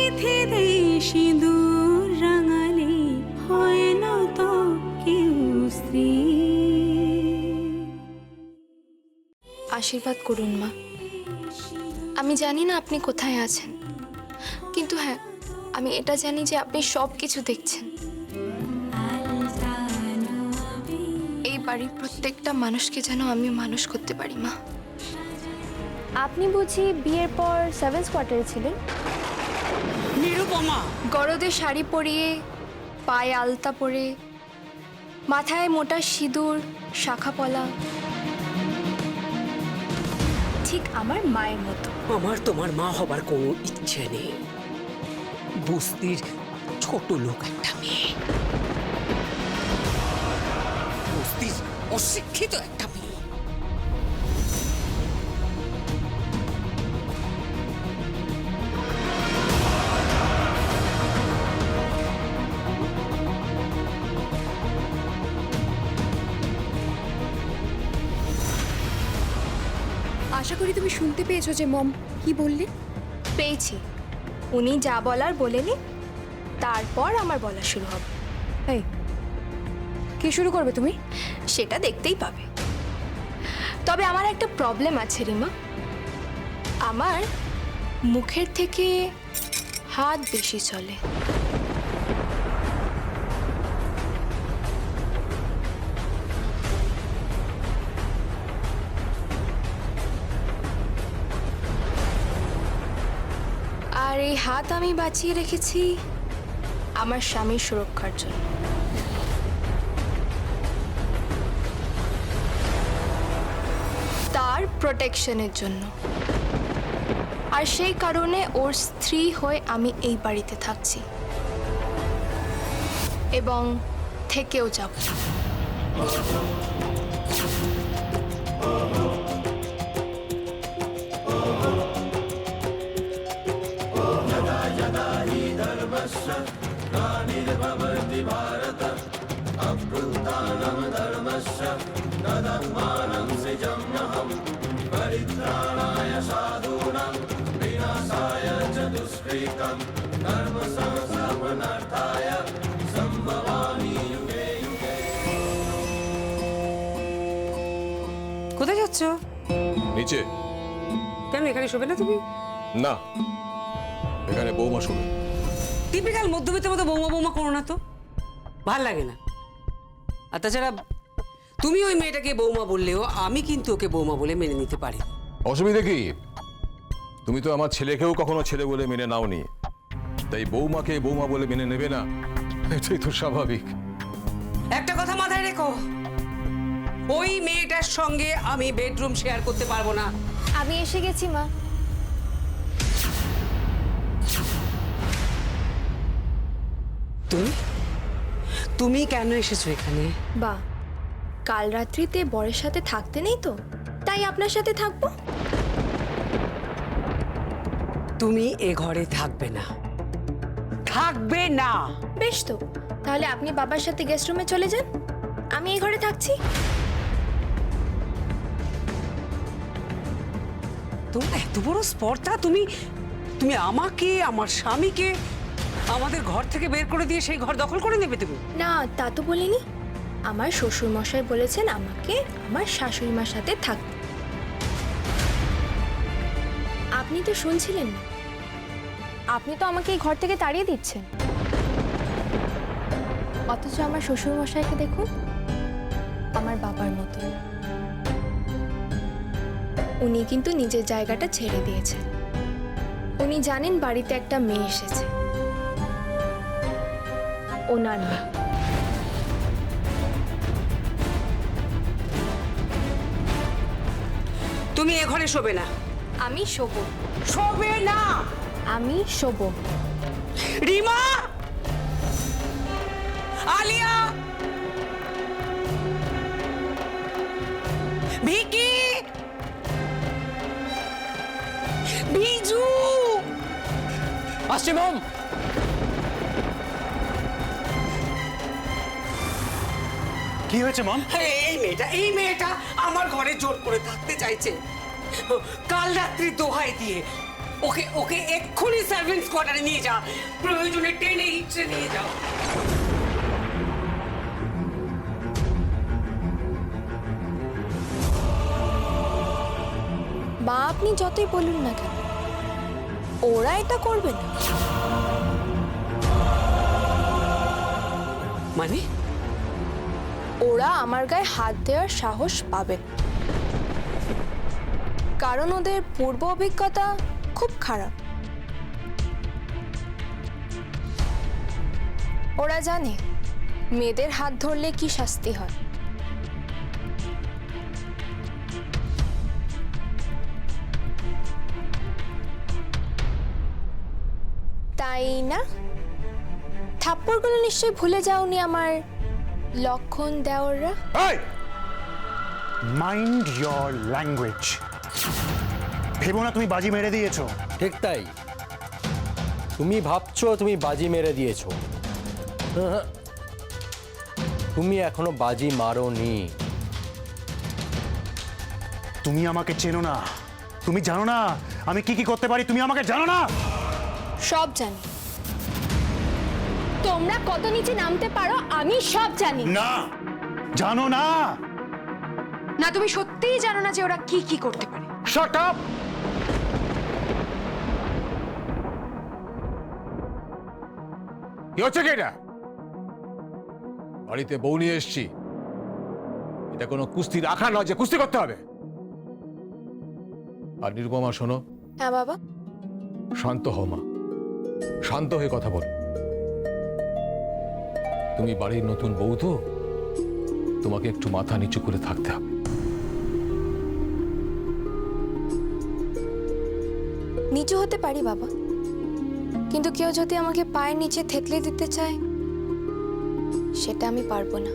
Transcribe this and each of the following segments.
তিথিতে সিঁদুর রাঙালে হয় না তো কেউ স্ত্রী। আশীর্বাদ করুন মা। আমি জানি না আপনি কোথায় আছেন, কিন্তু হ্যাঁ, আমি এটা জানি যে আপনি সব কিছু দেখছেন। এই বাড়ির প্রত্যেকটা মানুষকে যেন আমি মানুষ করতে পারি মা। আপনি বুঝি বিয়ের পর 7 কোয়ার্টারে ছিলেন? নিরুপমা, গরদে শাড়ি পরিয়ে, পায়ে আলতা পরে, মাথায় মোটা সিঁদুর, শাখা পলা, ঠিক আমার মায়ের মতো। আমার তোমার মা হবার কোনো ইচ্ছে নেই। বস্তির ছোট লোক একটা মেয়ে, বস্তির অশিক্ষিত একটা মেয়ে। আশা করি তুমি শুনতে পেয়েছো যে মম কি বললে। পেয়েছি, উনি যা বলার বলেনি, তারপর আমার বলা শুরু হবে। এই কি শুরু করবে তুমি? সেটা দেখতেই পাবে। তবে আমার একটা প্রবলেম আছে রিমা, আমার মুখের থেকে হাত বেশি চলে। আর এই হাত আমি বাঁচিয়ে রেখেছি আমার স্বামীর সুরক্ষার জন্য। তার প্রোটেকশনের জন্য। আর সেই কারণে ওর স্ত্রী হয়ে আমি এই বাড়িতে থাকছি এবং থেকেও যাব। কোথায় যাচ্ছ? নিচে। কেন এখানে শোবে না তুমি? না, এখানে বৌমা শোবে। টিপিক্যাল মধ্যবিত্তের মতো বৌমা বৌমা করো না তো, ভাল লাগে না। আর তাছাড়া তুমি ওই মেয়েটাকে বৌমা বললেও আমি কিন্তু ওকে বৌমা বলে মেনে নিতে পারি। অসুবিধা কি? তুমি তো আমার ছেলেকেও কখনো ছেলে বলে মেনে নাওনি, তাই বৌমাকে বৌমা বলে মেনে নেবে না, এটাই তো স্বাভাবিক। একটা কথা মাথায় রেখো, ওই মেয়েটার সঙ্গে আমি বেডরুম শেয়ার করতে পারবো না। আমি এসে গেছি মা। তুমি তুমি কেন এসেছো এখানে? বা কাল রাত্রিতে বরের সাথে থাকতে নেই তো, তাই আপনার সাথে থাকবো। তুমি এ ঘরে থাকবে না, থাকবে না। বেশ তো, তাহলে আপনি বাবার সাথে গেস্ট রুমে চলে যান, আমি এই ঘরে থাকছি। তোমার এত বড় স্পর্ধা, তুমি তুমি আমাকে, আমার স্বামীকে আমাদের ঘর থেকে বের করে দিয়ে সেই ঘর দখল করে নেবে তুমি? না, তা তো বলিনি। আমার শ্বশুর মশাই বলেছেন আমাকে আমার শাশুড়ি মার সাথে থাকতে। আপনি তো শুনছিলেন না। আপনি তো আমাকে এই ঘর থেকে তাড়িয়ে দিচ্ছেন। অথচ আমার শ্বশুর মশাইকে দেখুন, আমার বাবার মতো। উনি কিন্তু নিজের জায়গাটা ছেড়ে দিয়েছেন। উনি জানেন বাড়িতে একটা মেয়ে এসেছে, ওনার মেয়ে। তুমি এ ঘরে শোবে না। আমি শোবো। শোবে না। আমি শোবো। রিমা, আলিয়া, ভিকি, বিজু। আসছি মম। কি হয়েছে মম? এই মেয়েটা আমার ঘরে জোর করে থাকতে চাইছে। কাল রাত্রি দোহাই দিয়ে ওকে ওকে এক্ষুনি সার্ভেন্টস কোয়ার্টারে নিয়ে যা, প্রয়োজনে টেনে হিচড়ে নিয়ে যা। মা আপনি যতই বলুন না কেন, ওরা এটা করবে না। মানে ওরা আমার গায়ে হাত দেওয়ার সাহস পাবে না। কারণ ওদের পূর্ব অভিজ্ঞতা খুব খারাপ। ওরা জানে মেয়েদের হাত ধরলে কি শাস্তি হয়। তাই না? থাপ্পড়গুলো নিশ্চয়ই ভুলে যাওনি আমার লক্ষণ দেওররা। Mind your language. ভেবো না তুমি বাজি মেরে দিয়েছো। ঠিক তাই, তুমি ভাবছো তুমি বাজি মেরে দিয়েছো। তুমি এখনো বাজি মারোনি। তুমি আমাকে চেনো না, তুমি জানো না আমি কি কি করতে পারি, তুমি আমাকে জানো না। সব জানি, তোমরা কত নিচে নামতে পারো আমি সব জানি। না, জানো না। না, তুমি সত্যিই জানো না যে ওরা কি কি করতে পারে। Shut up. কি হচ্ছে কি এটা? বাড়িতে বউ নিয়ে এসছি, এটা কোনো কুস্তির আখড়া নয় যে কুস্তি করতে হবে। আর নিরুপমা শোনো, হ্যাঁ বাবা। শান্ত হও মা, শান্ত হয়ে কথা বল। তুমি বাড়ির নতুন বউ তো, তোমাকে একটু মাথা নিচু করে থাকতে হবে। নিচু হতে পারি বাবা, কিন্তু কেউ যদি আমাকে পায়ের নিচে থেতলে দিতে চায় সেটা আমি পারবো না।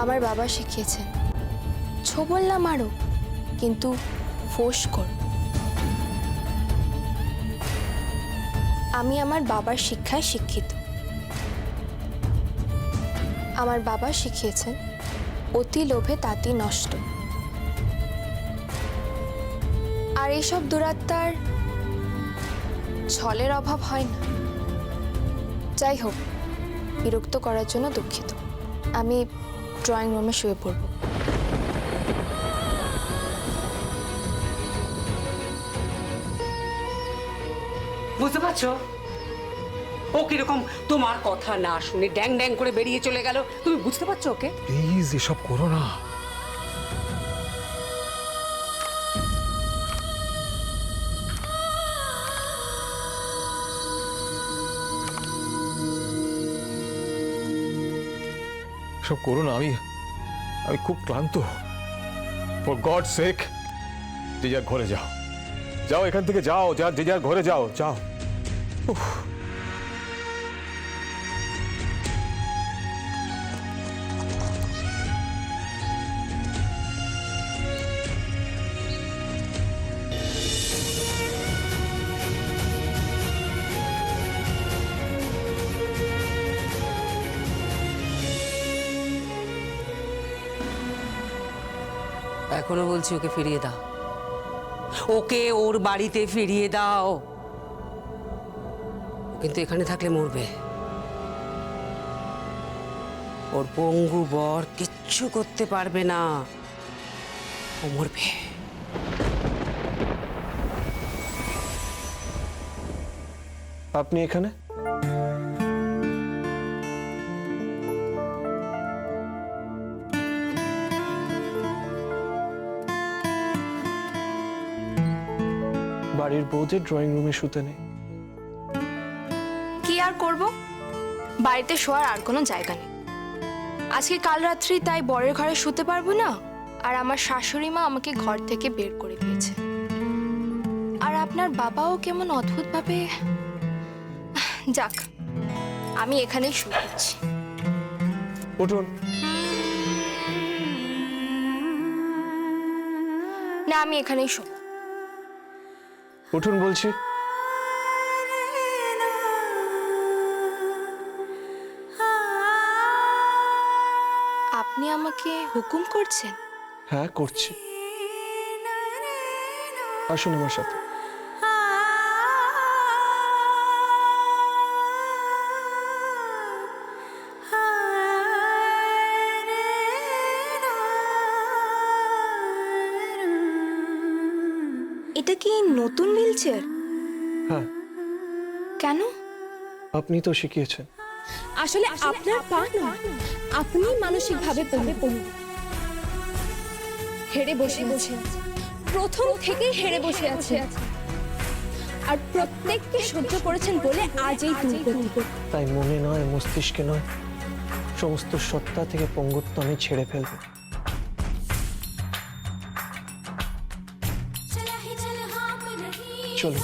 আমার বাবা শিখিয়েছেন, ছোবল না মারো কিন্তু ফোঁস করো। আমি আমার বাবার শিক্ষায় শিক্ষিত। আমার বাবা শিখিয়েছেন, অতি লোভে তাতি নষ্ট। আর এইসব দুরাত্মার ছলের অভাব হয় না। যাই হোক, বিরক্ত করার জন্য দুঃখিত। আমি ড্রয়িং রুমে শুয়ে পড়ব। বুঝতে পারছো ও কিরকম তোমার কথা না শুনে ড্যাং ড্যাং করে বেরিয়ে চলে গেল? তুমি বুঝতে পারছো ওকে? প্লিজ এসব করো না। সব করো না, আমি খুব ক্লান্ত। ফর গড সেক, যে যার ঘরে যাও, যাও এখান থেকে যাও, যে যার ঘরে যাও, যাও। উফ। এখনো বলছি ওকে ফিরিয়ে দাও, ওকে ওর বাড়িতে ফিরিয়ে দাও। ও কিন্তু এখানে থাকলে মরবে। ওর পঙ্গু বর কিচ্ছু করতে পারবে না, ও মরবে। আপনি এখানে? বাড়ির বউদের ড্রয়িং রুমে শুতে নেই। কি আর করব, বাড়িতে শোয়ার আর কোনো জায়গা নেই। আজকে কাল রাত্রি তাই বরের ঘরে শুতে পারবো না। আর আমার শাশুড়ি মা আমাকে ঘর থেকে বের করে দিয়েছে। আর আপনার বাবাও কেমন অদ্ভুতভাবে, যাক আমি এখানেই শুয়ে পড়ছি। উঠুন। না, আমি এখানেই শুব। উঠুন বলছি। আপনি আমাকে হুকুম করছেন? হ্যাঁ করছি। আসুন আমার সাথে। এটা কি নতুন হুইল চেয়ার? হ্যাঁ, কেন? আপনি তো শিখিয়েছেন। আসলে আপনার পা না, আপনি মানসিকভাবে পড়ুন। হেরে বসে আছে, প্রথম থেকেই হেরে বসে আছে, আর প্রত্যেককে সহ্য করেছেন বলে আজ এই দুর্গতি। তাই মনে নয়, মস্তিষ্কে নয়, সমস্ত সত্তা থেকে পঙ্গুত্ব আমি ছেড়ে ফেলবো। চলো।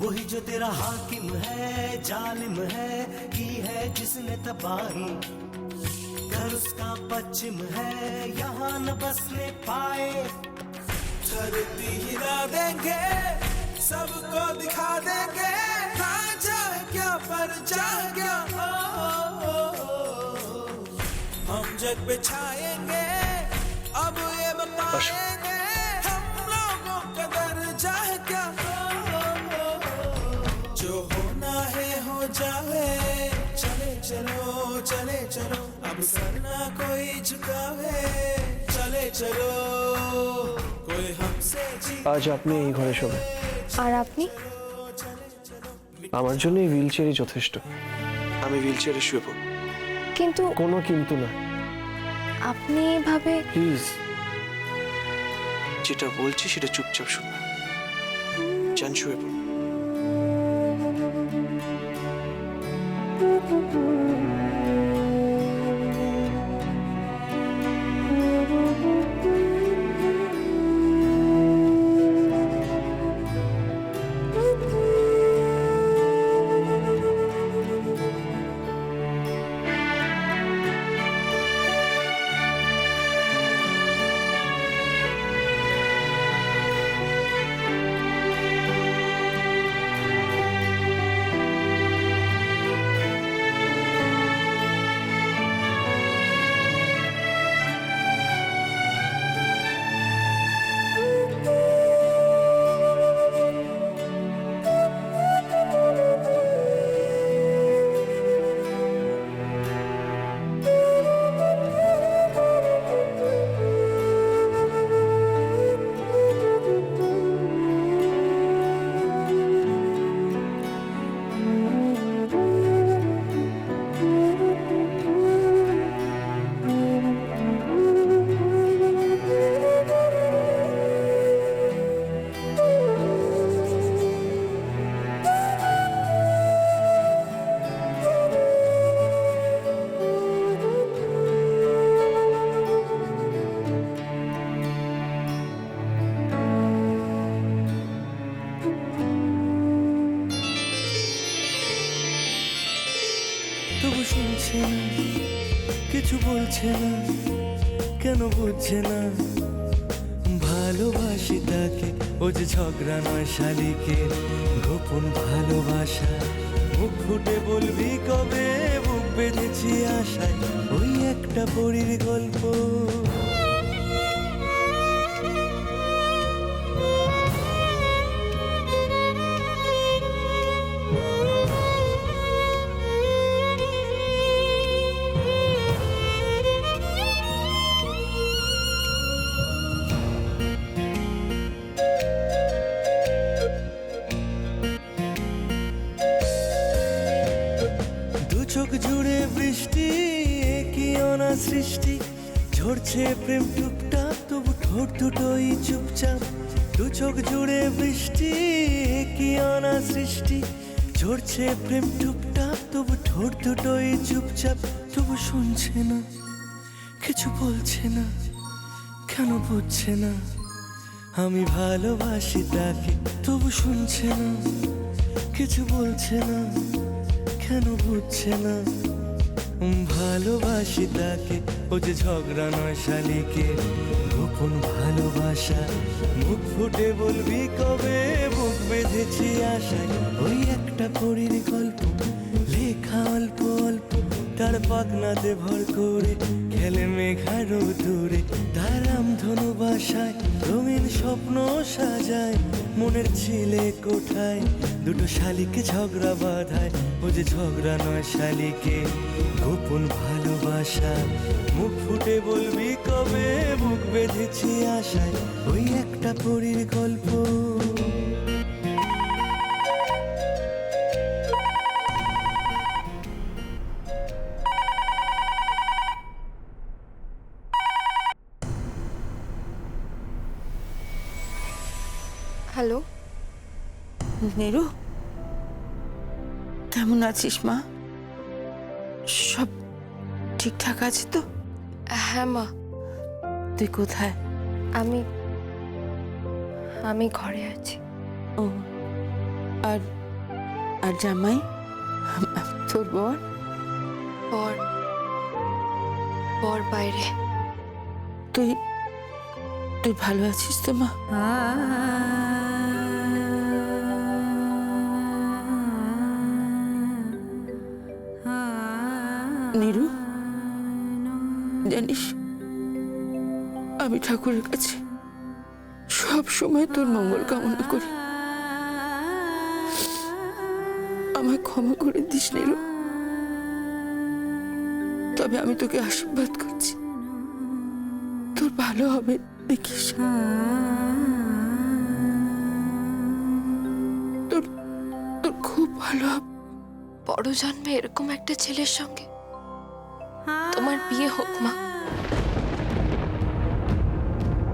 वही जो तेरा हाकिम है, जालिम है, की है जिसने तबाही, घर उसका पश्चिम है, यहाँ न बसने पाए। धरती हिला देंगे, सबको दिखा देंगे, राजा क्या पर जा क्या, हम जग पे छाएंगे, अब ये बताएंगे, हम लोगों का दर्जा है क्या, जो होना है हो जाए, चले चलो चले चलो, अब सर ना कोई झुकावे, चले चलो कोई हमसे আজ আপনি এই ঘরে শোবেন, আর আপনি? আমার জন্য এই হুইল চেয়ারই যথেষ্ট। আমি হুইল চেয়ারে শুয়ে পড়ব। কিন্তু কোনো কিন্তু না, আপনি এভাবে। প্লিজ, যেটা বলছি সেটা চুপচাপ শুনুন। যান, শুয়ে পড়ুন। তবু শুনছে না, কিছু বলছে না, কেন বুঝছে না, ভালোবাসি তাকে, ও যে ঝগড়া নয় শালিকে, গোপন ভালোবাসা, মুখ ফুটে বলবি কবে, বুক বেঁধেছি আশায়, ওই একটা পরীর গল্প। চোখ জুড়ে বৃষ্টি, কি অনা সৃষ্টি, ঝরছে প্রেম টুকটাক, তবু ঠোঁট দুটোই চুপচাপ। দু চোখ জুড়ে বৃষ্টি, কি অনা সৃষ্টি, ঝরছে প্রেম টুকটাক, তবু ঠোঁট দুটোই চুপচাপ। তবু শুনছে না, কিছু বলছে না, কেন বুঝছে না, আমি ভালোবাসি তাকে, তবু শুনছে না, কিছু বলছে না, কেন বুঝছে না, ভালোবাসি তাকে, ও যে ঝগড়া নয় শালিকে, গোপন ভালোবাসা, মুখ ফুটে বলবি কবে, বুক বেঁধেছি আশায়, ওই একটা পরীর গল্প, লেখা অল্প অল্প। তার পাখনাতে ভর করে খেলে মেঘারো দূরে, তার রামধনু বাসায় রঙিন স্বপ্ন সাজায়, মনের ছিলে কোঠায় দুটো শালিকে ঝগড়া বাঁধায়, ও যে ঝগড়া নয় শালিকে গোপন ভালোবাসা, মুখ ফুটে বলবি কবে, বুক বেঁধেছি আশায়, ওই একটা পরীর গল্প। হ্যালো, নীরু, কেমন আছিস মা? সব ঠিকঠাক আছে তো? হ্যাঁ মা, তুই কোথায়? আমি ঘরে আছি। ও, আর আর জামাই, তোর বর? বর বাইরে। তুই তুই ভালো আছিস তো মা? নীরু, জানিস আমি ঠাকুরের কাছে সব সময় তোর মঙ্গল কামনা করি, আমায় ক্ষমা করে দিস নীরু। তবে আমি তোকে আশীর্বাদ করছি, তোর ভালো হবে, দেখিস। তোর তোর খুব ভালো হবে। বড় জন্মে এরকম একটা ছেলের সঙ্গে তোমার বিয়ে হোক মা,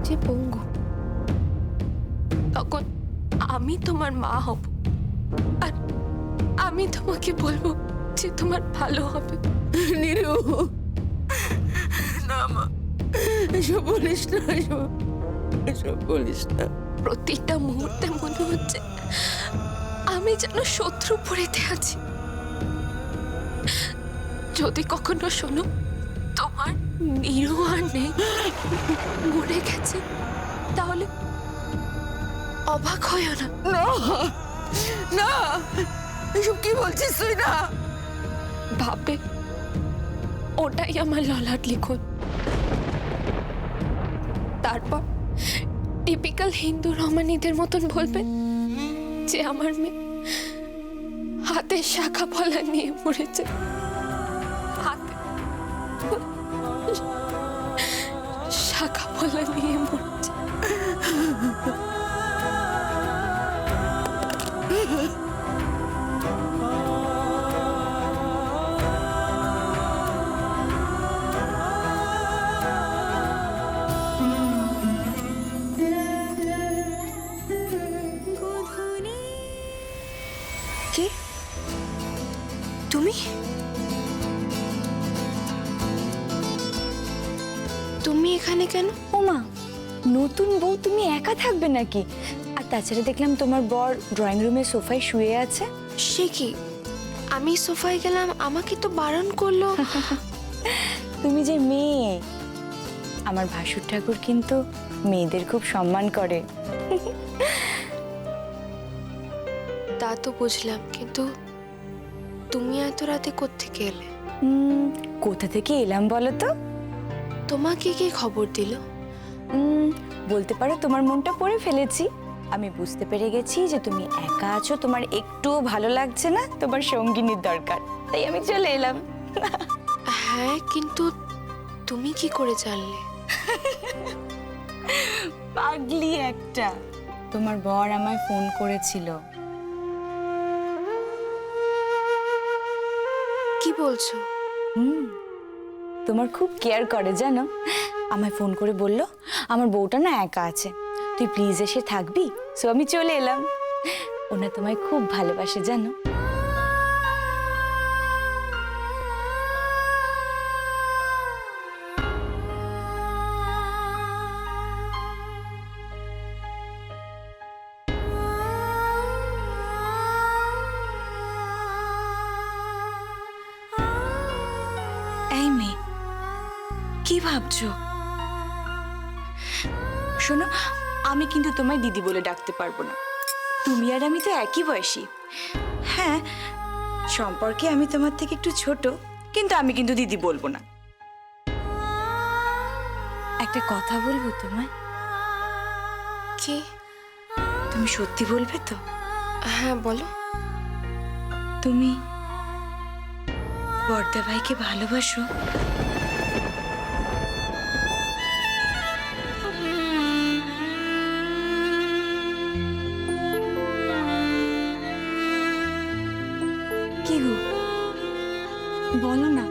যে পঙ্গু, তখন আমি তোমার মা হব, আর আমি তোমাকে বলবো যে তোমার ভালো হবে। নীরু, না মা, এসব বলিস না, এসব বলিস না। প্রতিটা মুহূর্তে মনে হচ্ছে আমি যেন শত্রুপুরীতে আছি। যদি কখনো শোনো তোমার নীরু আর নেই, মরে গেছে, তাহলে অবাক হইও না। না না, এসব কি বলছিস তুই? না ভাবে ওটাই আমার ললাট লিখন, তারপর টিপিক্যাল হিন্দু রমানীদের মতন বলবে যে আমার মেয়ে হাতে শাখা পলা নিয়ে মরেছে, হাতে শাখা পলা নিয়ে মরেছে। কে তুমি? তুমি এখানে কেন? ওমা, নতুন বউ তুমি একা থাকবে নাকি? আর তাছাড়া দেখলাম তোমার বর ড্রয়িং রুমে সোফায় শুয়ে আছে। সে কি, আমি সোফায় গেলাম, আমাকে তো বারণ করলো। তুমি যে মেয়ে, আমার ভাসুর ঠাকুর কিন্তু মেয়েদের খুব সম্মান করে। তা তো বুঝলাম, কিন্তু তুমি এত রাতে কোত্থেকে এলে? কোথা থেকে এলাম বলো তো? তোমাকে কে খবর দিল? বলতে পারো তোমার মনটা পড়ে ফেলেছি। আমি বুঝতে পেরে গেছি যে তুমি একা আছো, তোমার একটুও ভালো লাগছে না, তোমার সঙ্গিনীর দরকার, তাই আমি চলে এলাম। হ্যাঁ, কিন্তু তুমি কি করে জানলে? পাগলি একটা, তোমার বর আমায় ফোন করেছিল। কি বলছো? তোমার খুব কেয়ার করে জানো। আমায় ফোন করে বলল আমার বউটা না একা আছে, তুই প্লিজ এসে থাকবি। সো আমি চলে এলাম। ওনা তোমায় খুব ভালোবাসে জানো। এই মেয়ে, কি ভাবছো? শোনো, আমি কিন্তু তোমায় দিদি বলে ডাকতে পারবো না। তুমি আর আমি তো একই বয়সী। হ্যাঁ, সম্পর্কে আমি তোমার থেকে একটু ছোট, কিন্তু আমি কিন্তু দিদি বলবো না। একটা কথা বলবো তোমায়? কি? তুমি সত্যি বলবে তো? হ্যাঁ বলো। তুমি বর্দা ভাইকে ভালোবাসো? কি গো বলো না,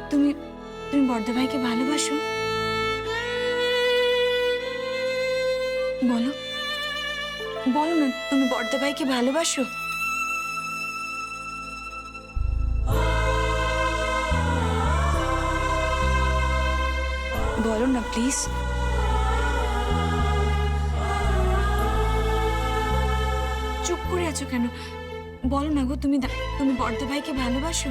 তুমি তুমি বর্দা ভাইকে ভালোবাসো? বলো বলো না, তুমি বর্দা ভাইকে ভালোবাসো? বলো না প্লিজ। চুপ করে আছো কেন? বলো না গো, তুমি বর্দা ভাইকে ভালোবাসো?